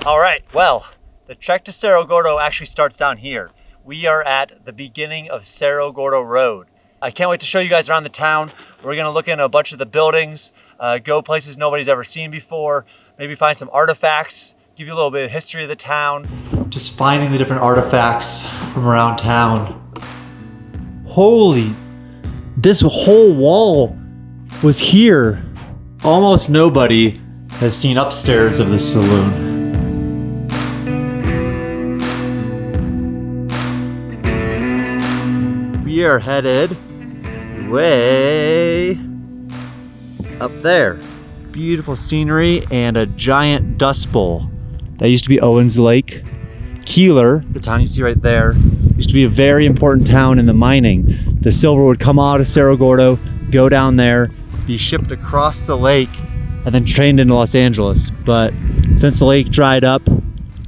All right, well, the trek to Cerro Gordo actually starts down here. We are at the beginning of Cerro Gordo Road. I can't wait to show you guys around the town. We're gonna look into a bunch of the buildings, go places nobody's ever seen before, maybe find some artifacts, give you a little bit of history of the town. Just finding the different artifacts from around town. Holy, this whole wall was here. Almost nobody has seen upstairs of this saloon. We are headed way up there. Beautiful scenery and a giant dust bowl. That used to be Owens Lake. Keeler, the town you see right there, used to be a very important town in the mining. The silver would come out of Cerro Gordo, go down there, be shipped across the lake, and then trained into Los Angeles. But since the lake dried up,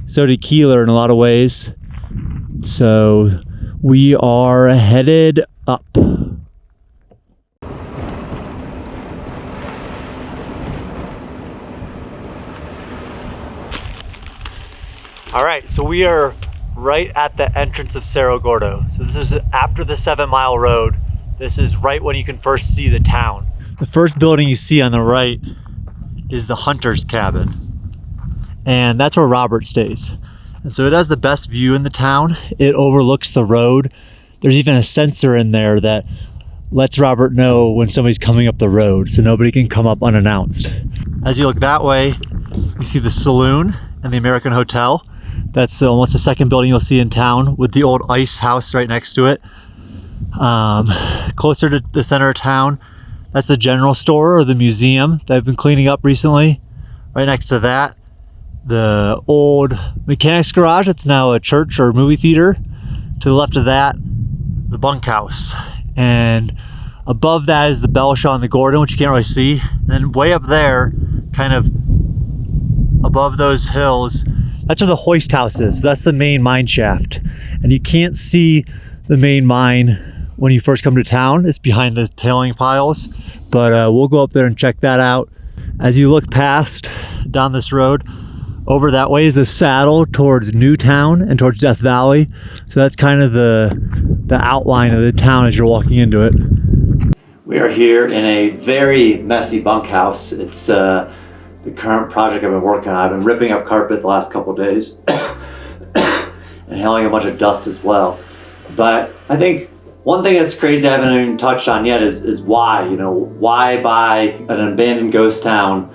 so did Keeler in a lot of ways. So we are headed up. All right, so we are right at the entrance of Cerro Gordo. So this is after the 7 Mile Road. This is right when you can first see the town. The first building you see on the right is the hunter's cabin. And that's where Robert stays. And so it has the best view in the town. It overlooks the road. There's even a sensor in there that lets Robert know when somebody's coming up the road, so nobody can come up unannounced. As you look that way, you see the saloon and the American Hotel. That's almost the second building you'll see in town, with the old ice house right next to it. Closer to the center of town, that's the general store or the museum that I've been cleaning up recently. Right next to that, the old mechanics garage. It's now a church or movie theater. To the left of that, the bunkhouse. And above that is the Belshon and the Gordon, which you can't really see. And then way up there, kind of above those hills, that's where the hoist house is. That's the main mine shaft. And you can't see the main mine when you first come to town. It's behind the tailing piles. But we'll go up there and check that out. As you look past down this road, over that way is the saddle towards Newtown and towards Death Valley. So that's kind of the outline of the town as you're walking into it. We are here in a very messy bunkhouse. It's the current project I've been working on. I've been ripping up carpet the last couple of days and hailing a bunch of dust as well. But I think one thing that's crazy I haven't even touched on yet is why. Why buy an abandoned ghost town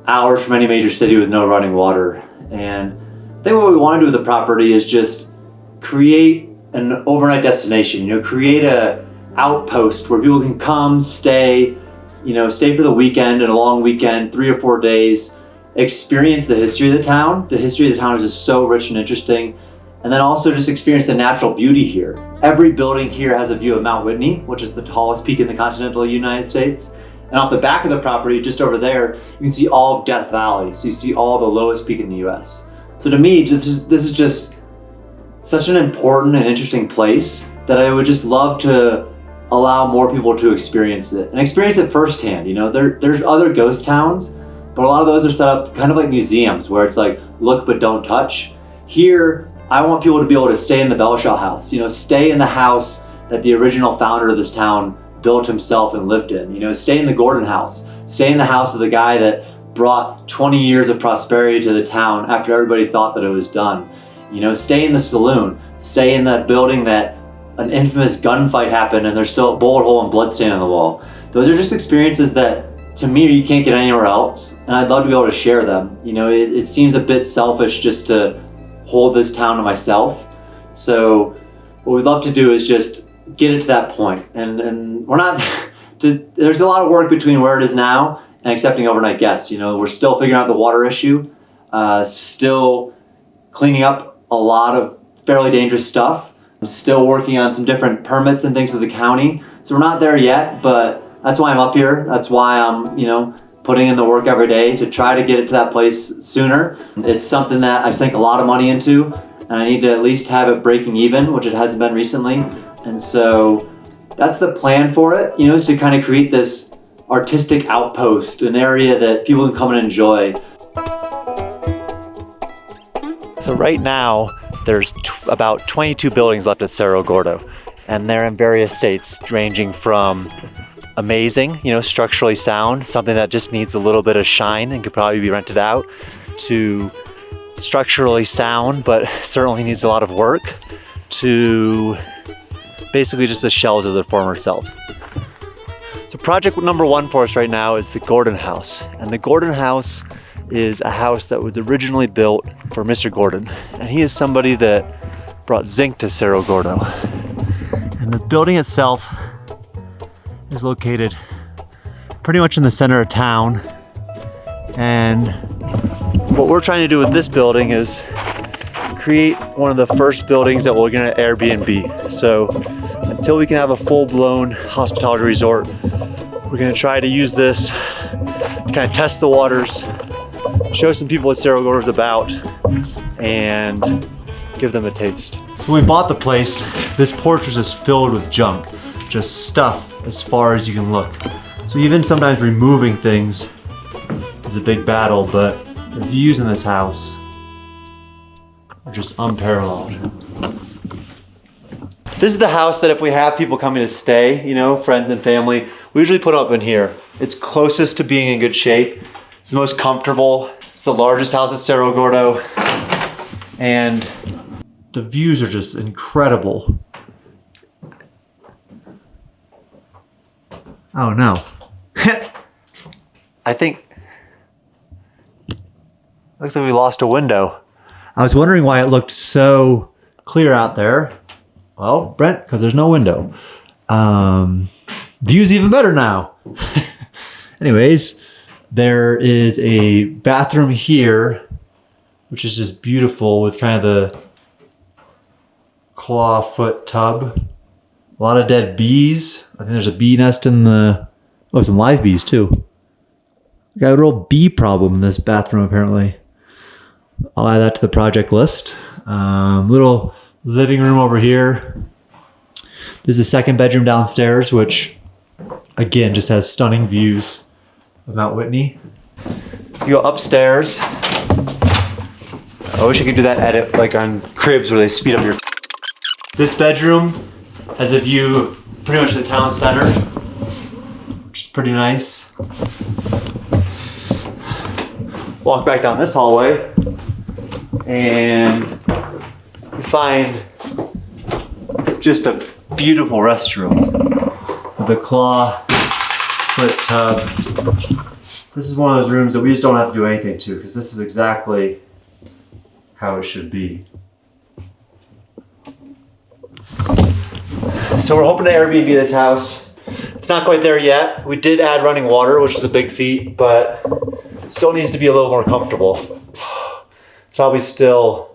hours from any major city with no running water? And I think what we want to do with the property is just create an overnight destination, create a outpost where people can come, stay for the weekend and a long weekend, 3 or 4 days, experience the history of the town. The history of the town is just so rich and interesting. And then also just experience the natural beauty here. Every building here has a view of Mount Whitney, which is the tallest peak in the continental United States. And off the back of the property, just over there, you can see all of Death Valley. So you see all the lowest peak in the US. So to me, this is just such an important and interesting place that I would just love to allow more people to experience it and experience it firsthand. There's other ghost towns, but a lot of those are set up kind of like museums where it's like, look but don't touch. Here, I want people to be able to stay in the Belshaw house, stay in the house that the original founder of this town built himself and lived in. Stay in the Gordon house, stay in the house of the guy that brought 20 years of prosperity to the town after everybody thought that it was done. Stay in the saloon, stay in that building that an infamous gunfight happened and there's still a bullet hole and blood stain on the wall. Those are just experiences that, to me, you can't get anywhere else, and I'd love to be able to share them. It seems a bit selfish just to hold this town to myself. So what we'd love to do is just get it to that point. And we're not, there's a lot of work between where it is now and accepting overnight guests. We're still figuring out the water issue, still cleaning up a lot of fairly dangerous stuff. I'm still working on some different permits and things with the county. So we're not there yet, but that's why I'm up here. That's why I'm, putting in the work every day to try to get it to that place sooner. It's something that I sink a lot of money into, and I need to at least have it breaking even, which it hasn't been recently. And so that's the plan for it, is to kind of create this artistic outpost, an area that people can come and enjoy. So right now, there's about 22 buildings left at Cerro Gordo, and they're in various states, ranging from amazing, structurally sound, something that just needs a little bit of shine and could probably be rented out, to structurally sound, but certainly needs a lot of work, to basically just the shells of their former selves. So project number one for us right now is the Gordon House. And the Gordon House is a house that was originally built for Mr. Gordon. And he is somebody that brought zinc to Cerro Gordo. And the building itself is located pretty much in the center of town. And what we're trying to do with this building is create one of the first buildings that we're gonna Airbnb. So until we can have a full-blown hospitality resort, we're gonna try to use this to kind of test the waters, show some people what Cerro Gordo is about, and give them a taste. So when we bought the place, this porch was just filled with junk, just stuff as far as you can look. So even sometimes removing things is a big battle, but the views in this house are just unparalleled. This is the house that if we have people coming to stay, friends and family, we usually put up in here. It's closest to being in good shape. It's the most comfortable. It's the largest house at Cerro Gordo. And the views are just incredible. Oh no. I think, looks like we lost a window. I was wondering why it looked so clear out there. Well, Brent, because there's no window. View's even better now. Anyways, there is a bathroom here, which is just beautiful with kind of the claw foot tub. A lot of dead bees. I think there's a bee nest in some live bees too. Got a real bee problem in this bathroom apparently. I'll add that to the project list. Little living room over here. This is the second bedroom downstairs, which again just has stunning views of Mount Whitney. You go upstairs. I wish I could do that edit like on Cribs where they speed up your. This bedroom has a view of pretty much the town center, which is pretty nice. Walk back down this hallway and you find just a beautiful restroom with a claw foot tub. This is one of those rooms that we just don't have to do anything to because this is exactly how it should be. So we're hoping to Airbnb this house. It's not quite there yet. We did add running water, which is a big feat, but it still needs to be a little more comfortable. It's probably still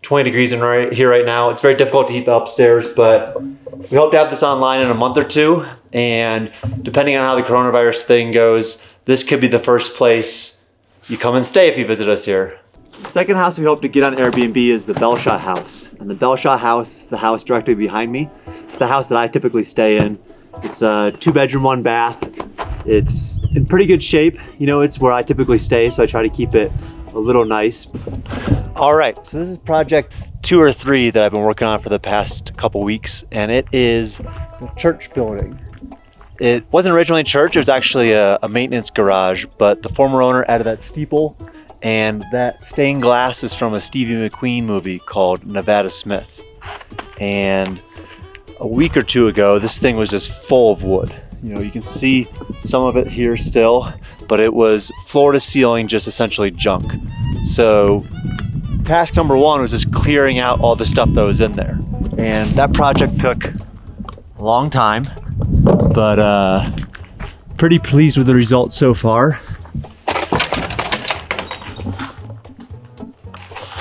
20 degrees in here right now. It's very difficult to heat the upstairs, but we hope to have this online in a month or two. And depending on how the coronavirus thing goes, this could be the first place you come and stay if you visit us here. The second house we hope to get on Airbnb is the Bellshot house. And the Bellshot house is the house directly behind me. It's the house that I typically stay in. It's a 2-bedroom, 1 bath. It's in pretty good shape. It's where I typically stay, so I try to keep it a little nice. All right, so this is project 2 or 3 that I've been working on for the past couple weeks, and it is the church building. It wasn't originally a church, it was actually a maintenance garage, but the former owner added that steeple, and that stained glass is from a Stevie McQueen movie called Nevada Smith. And a week or 2 ago, this thing was just full of wood. You can see some of it here still, but it was floor to ceiling, just essentially junk. So task number 1 was just clearing out all the stuff that was in there. And that project took a long time, but pretty pleased with the results so far.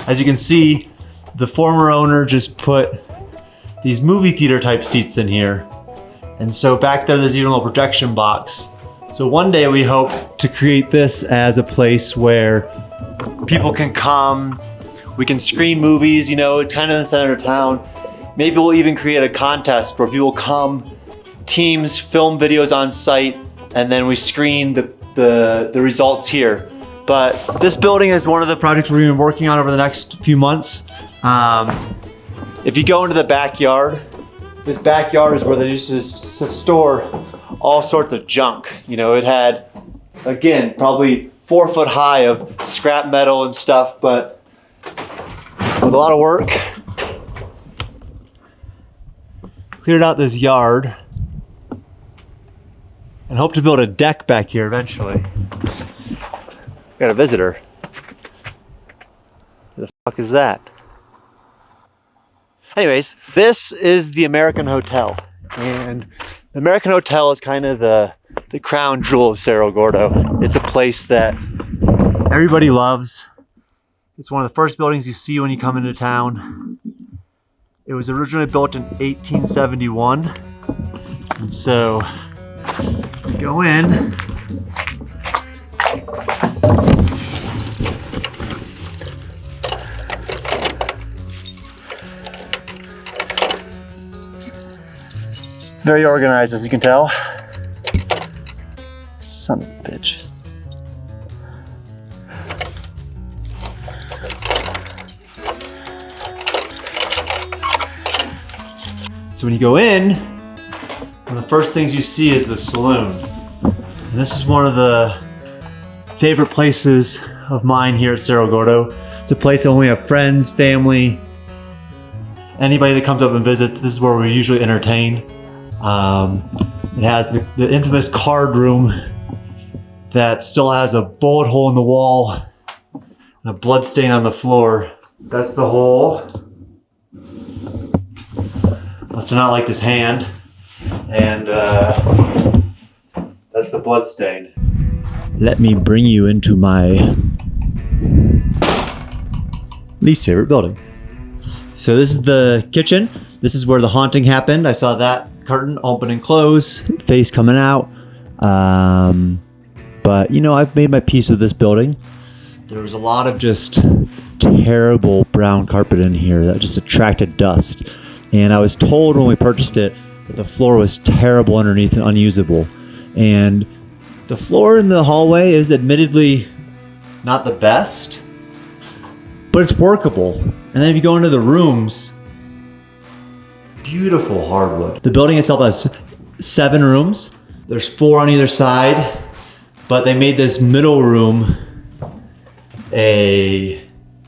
As you can see, the former owner just put these movie theater type seats in here. And so back there's even a little projection box. So one day we hope to create this as a place where people can come, we can screen movies, it's kind of in the center of town. Maybe we'll even create a contest where people come, teams film videos on site, and then we screen the results here. But this building is one of the projects we're going to be working on over the next few months. If you go into the backyard, this backyard is where they used to store all sorts of junk. You know, it had, again, probably 4 foot high of scrap metal and stuff, but with a lot of work, cleared out this yard and hope to build a deck back here eventually. Got a visitor. Who the fuck is that? Anyways, this is the American Hotel. And the American Hotel is kind of the crown jewel of Cerro Gordo. It's a place that everybody loves. It's one of the first buildings you see when you come into town. It was originally built in 1871. And so, if we go in, very organized, as you can tell. Son of a bitch. So when you go in, one of the first things you see is the saloon. And this is one of the favorite places of mine here at Cerro Gordo. It's a place that when we have friends, family, anybody that comes up and visits, this is where we usually entertain. It has the infamous card room that still has a bullet hole in the wall and a blood stain on the floor. That's the hole. Must have not liked his hand. And that's the blood stain. Let me bring you into my least favorite building. So this is the kitchen. This is where the haunting happened. I saw that curtain open and close, face coming out. But you know, I've made my peace with this building. There was a lot of just terrible brown carpet in here that just attracted dust. And I was told when we purchased it that the floor was terrible underneath and unusable. And the floor in the hallway is admittedly not the best, but it's workable. And then if you go into the rooms, beautiful hardwood. The building itself has 7 rooms. There's 4 on either side, but they made this middle room a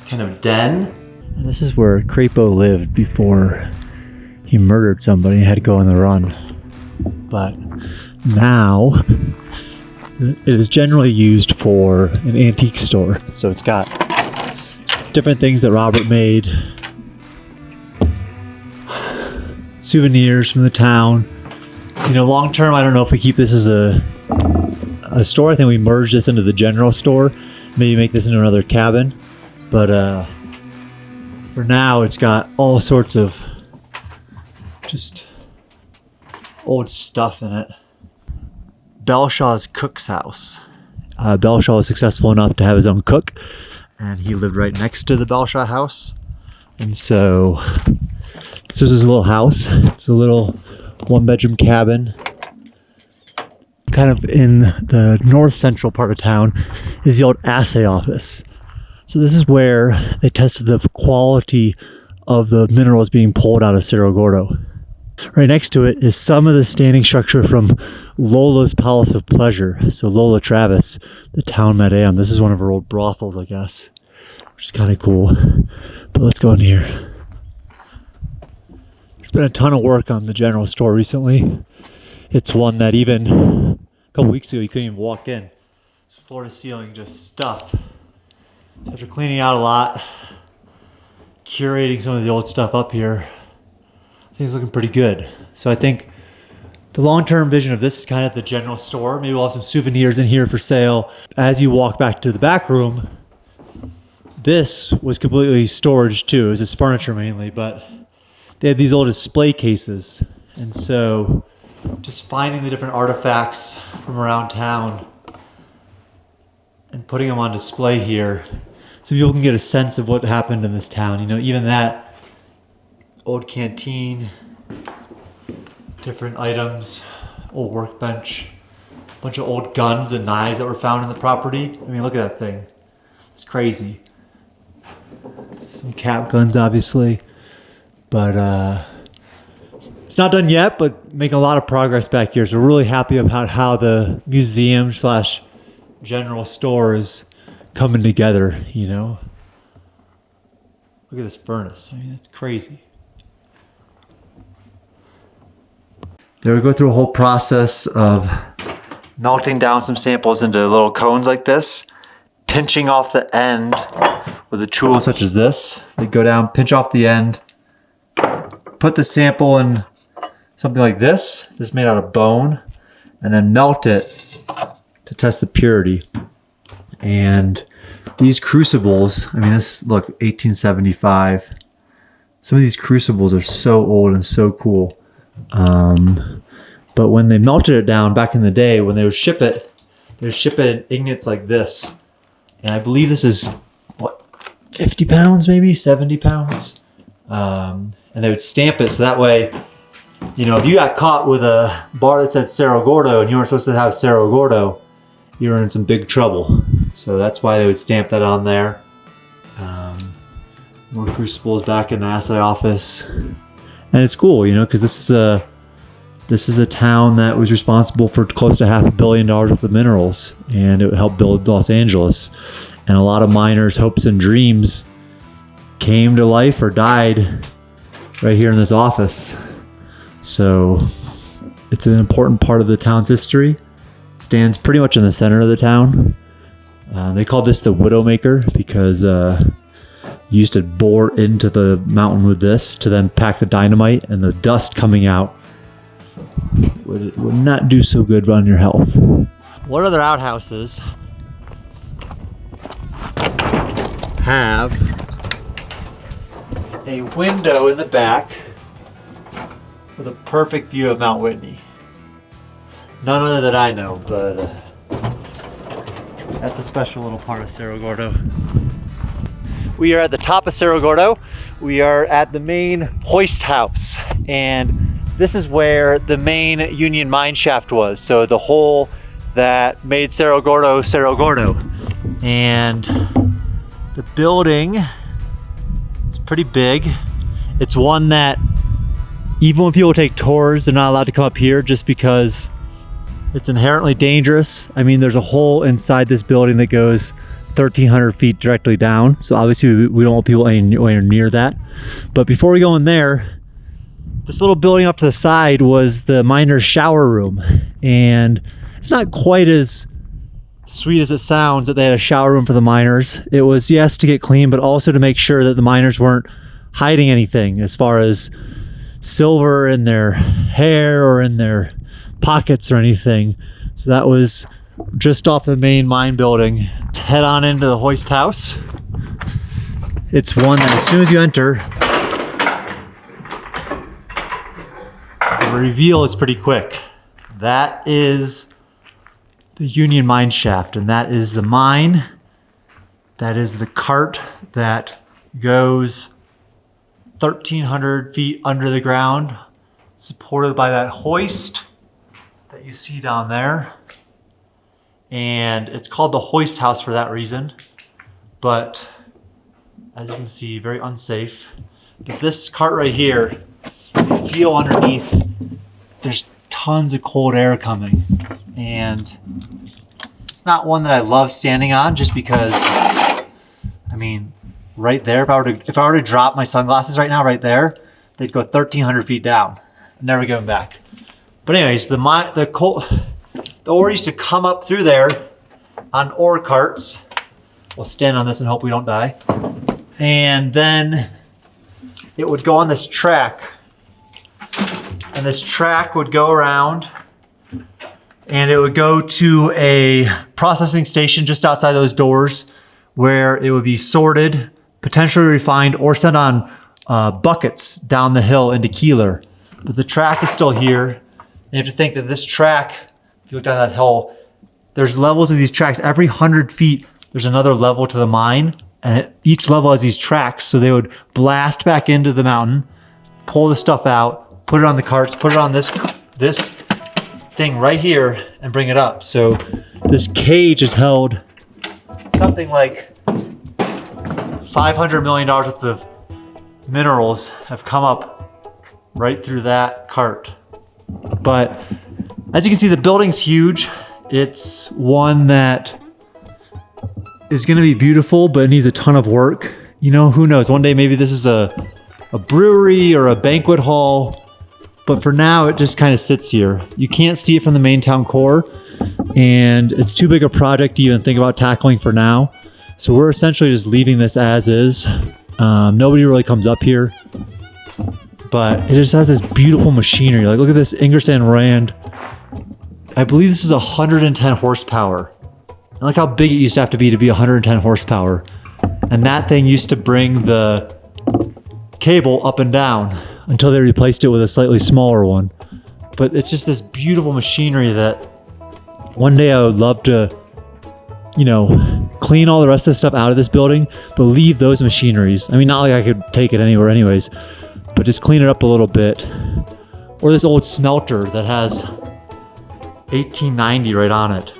kind of den. And this is where Crapo lived before he murdered somebody and had to go on the run. But now it is generally used for an antique store. So it's got different things that Robert made, souvenirs from the town. You know, long term, I don't know if we keep this as a store. I think we merge this into the general store, maybe make this into another cabin. But for now, it's got all sorts of just old stuff in it. Belshaw's cook's house. Belshaw was successful enough to have his own cook, and he lived right next to the Belshaw house. And so this is his little house. It's a little 1-bedroom cabin. Kind of in the north central part of town is the old assay office. So this is where they tested the quality of the minerals being pulled out of Cerro Gordo. Right next to it is some of the standing structure from Lola's Palace of Pleasure. So Lola Travis, the town madame. This is one of her old brothels, I guess, which is kind of cool. But let's go in here. There's been a ton of work on the general store recently. It's one that even a couple weeks ago you couldn't even walk in. It's floor to ceiling, just stuff. So after cleaning out a lot, curating some of the old stuff up here, I think it's looking pretty good. So I think the long-term vision of this is kind of the general store. Maybe we'll have some souvenirs in here for sale. As you walk back to the back room, this was completely storage too. It was just furniture mainly, but they had these old display cases. And so just finding the different artifacts from around town and putting them on display here so people can get a sense of what happened in this town. You know, even that old canteen, different items, old workbench. bunch of old guns and knives that were found in the property. I mean, look at that thing. It's crazy. Some cap guns, obviously. But it's not done yet, but making a lot of progress back here. So we're really happy about how the museum / general store is coming together, you know. Look at this furnace. I mean, it's crazy. There we go through a whole process of melting down some samples into little cones like this, pinching off the end with a tool such as this. They go down, pinch off the end, put the sample in something like this. This is made out of bone, and then melt it to test the purity. And these crucibles, I mean, this, look, 1875. Some of these crucibles are so old and so cool. But when they melted it down back in the day, when they would ship it in ingots like this. And I believe this is, what, 50 pounds maybe, 70 pounds. And they would stamp it so that way, you know, if you got caught with a bar that said Cerro Gordo and you weren't supposed to have Cerro Gordo, you were in some big trouble. So that's why they would stamp that on there. More crucibles back in the assay office. And it's cool, you know, because this is a town that was responsible for close to $500 million worth of minerals, and it helped build Los Angeles. And a lot of miners' hopes and dreams came to life or died right here in this office. So it's an important part of the town's history. It stands pretty much in the center of the town. They call this the Widowmaker because you used to bore into the mountain with this to then pack the dynamite, and the dust coming out would not do so good on your health. What other outhouses have a window in the back with a perfect view of Mount Whitney? None other than I know, but that's a special little part of Cerro Gordo. We are at the top of Cerro Gordo. We are at the main hoist house, and this is where the main Union mine shaft was. So the hole that made Cerro Gordo, Cerro Gordo. And the building is pretty big. It's one that even when people take tours, they're not allowed to come up here just because it's inherently dangerous. I mean, there's a hole inside this building that goes 1,300 feet directly down. So obviously we don't want people anywhere near that. But before we go in there, this little building off to the side was the miner's shower room. And it's not quite as sweet as it sounds that they had a shower room for the miners. It was, yes, to get clean, but also to make sure that the miners weren't hiding anything as far as silver in their hair or in their pockets or anything. So that was just off the main mine building. Let's head on into the hoist house. It's one that as soon as you enter, the reveal is pretty quick. That is the Union mine shaft, and that is the mine. That is the cart that goes 1,300 feet under the ground, supported by that hoist that you see down there. And it's called the hoist house for that reason. But as you can see, very unsafe. But this cart right here, you feel underneath, there's tons of cold air coming. And it's not one that I love standing on just because, I mean, right there, if I were to drop my sunglasses right now, right there, they'd go 1,300 feet down. I'm never going back. But anyways, the ore used to come up through there on ore carts. We'll stand on this and hope we don't die. And then it would go on this track. And this track would go around and it would go to a processing station just outside those doors where it would be sorted, potentially refined, or sent on buckets down the hill into Keeler. But the track is still here. And you have to think that this track, if you look down that hill, there's levels of these tracks. Every 100 feet, there's another level to the mine. And each level has these tracks. So they would blast back into the mountain, pull the stuff out, put it on the carts, put it on this thing right here and bring it up. So this cage is held something like $500 million worth of minerals have come up right through that cart. But as you can see, the building's huge. It's one that is going to be beautiful, but it needs a ton of work. You know, who knows? One day maybe this is a brewery or a banquet hall. But for now, it just kind of sits here. You can't see it from the main town core, and it's too big a project to even think about tackling for now. So we're essentially just leaving this as is. Nobody really comes up here, but it just has this beautiful machinery. Like, look at this Ingersoll Rand. I believe this is 110 horsepower. And look how big it used to have to be 110 horsepower. And that thing used to bring the cable up and down until they replaced it with a slightly smaller one. But it's just this beautiful machinery that one day I would love to, you know, clean all the rest of the stuff out of this building, but leave those machineries. I mean, not like I could take it anywhere anyways, but just clean it up a little bit. Or this old smelter that has 1890 right on it.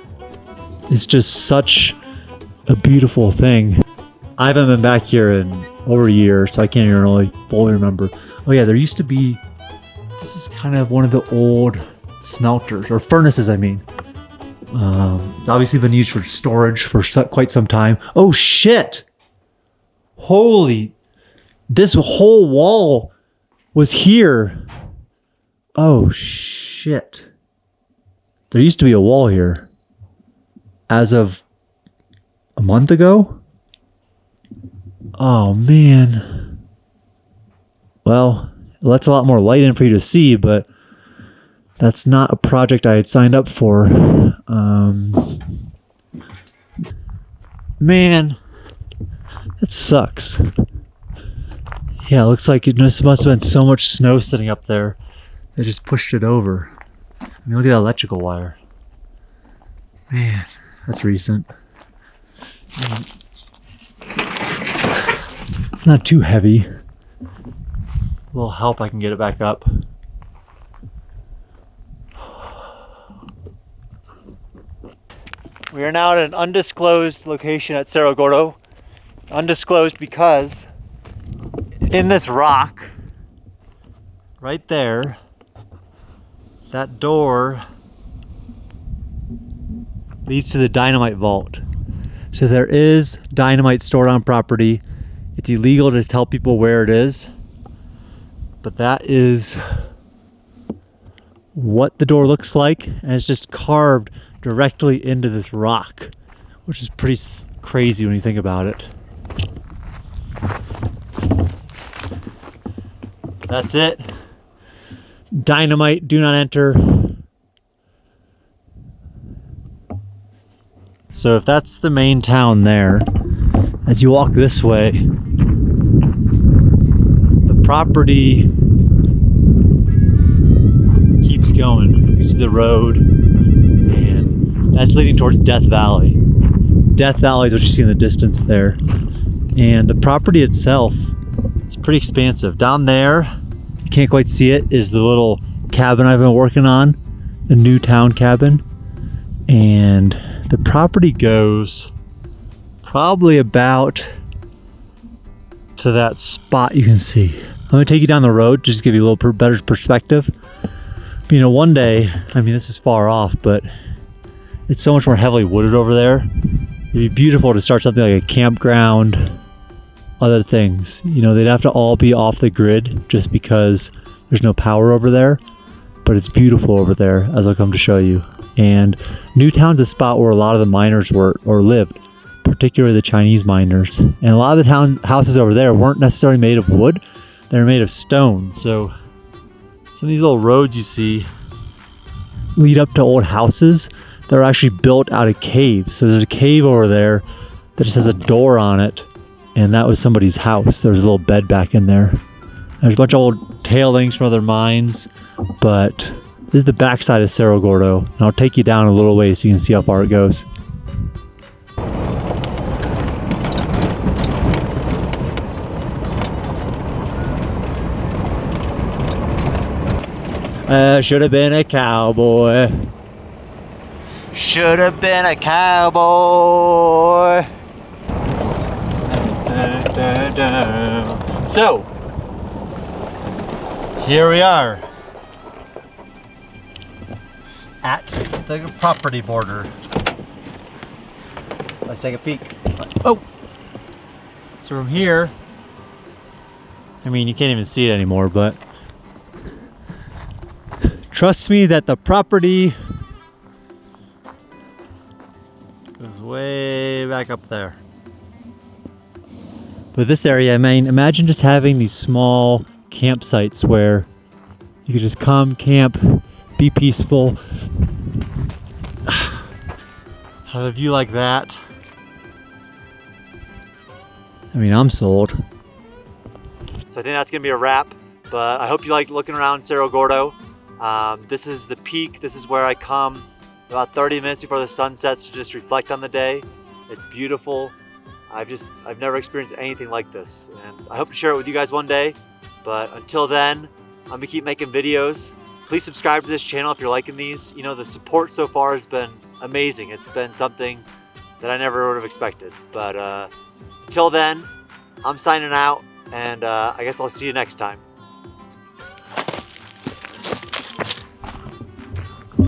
It's just such a beautiful thing. I haven't been back here in over a year, so I can't even really fully remember. Oh yeah, there used to be, this is kind of one of the old smelters, or furnaces I mean. It's obviously been used for storage for quite some time. Oh shit! Holy, this whole wall was here. Oh shit. There used to be a wall here. As of a month ago? Oh man. Well, it lets a lot more light in for you to see, but that's not a project I had signed up for. Man, it sucks. Yeah, it looks like it must have been so much snow sitting up there. They just pushed it over. I mean, look at that electrical wire. Man, that's recent. It's not too heavy. A little help, I can get it back up. We are now at an undisclosed location at Cerro Gordo. Undisclosed because in this rock, right there, that door leads to the dynamite vault. So there is dynamite stored on property. It's illegal to tell people where it is, but that is what the door looks like, and it's just carved directly into this rock, which is pretty crazy when you think about it. That's it. Dynamite, do not enter. So if that's the main town there, as you walk this way, the property keeps going. You see the road, and that's leading towards Death Valley. Death Valley is what you see in the distance there. And the property itself is pretty expansive. Down there, you can't quite see it, is the little cabin I've been working on, the new town cabin. And the property goes probably about to that spot you can see. I'm gonna take you down the road just to give you a little better perspective. But, you know, one day, I mean, this is far off, but it's so much more heavily wooded over there. It'd be beautiful to start something like a campground, other things. You know, they'd have to all be off the grid just because there's no power over there, but it's beautiful over there, as I'll come to show you. And Newtown's a spot where a lot of the miners were or lived, particularly the Chinese miners. And a lot of the town houses over there weren't necessarily made of wood, they were made of stone. So some of these little roads you see lead up to old houses that are actually built out of caves. So there's a cave over there that just has a door on it, and that was somebody's house. There's a little bed back in there. There's a bunch of old tailings from other mines, but this is the backside of Cerro Gordo, and I'll take you down a little way so you can see how far it goes. Should have been a cowboy. Should have been a cowboy. So, here we are at the property border. Let's take a peek. Oh! So from here, I mean, you can't even see it anymore, but trust me that the property goes way back up there. But this area, I mean, imagine just having these small campsites where you could just come, camp, be peaceful, have a view like that. I mean, I'm sold. So I think that's gonna be a wrap, but I hope you like looking around Cerro Gordo. This is the peak. This is where I come about 30 minutes before the sun sets to just reflect on the day. It's beautiful. I've never experienced anything like this, and I hope to share it with you guys one day. But until then, I'm gonna keep making videos. Please subscribe to this channel if you're liking these. You know, the support so far has been amazing. It's been something that I never would have expected. But until then, I'm signing out, and I guess I'll see you next time.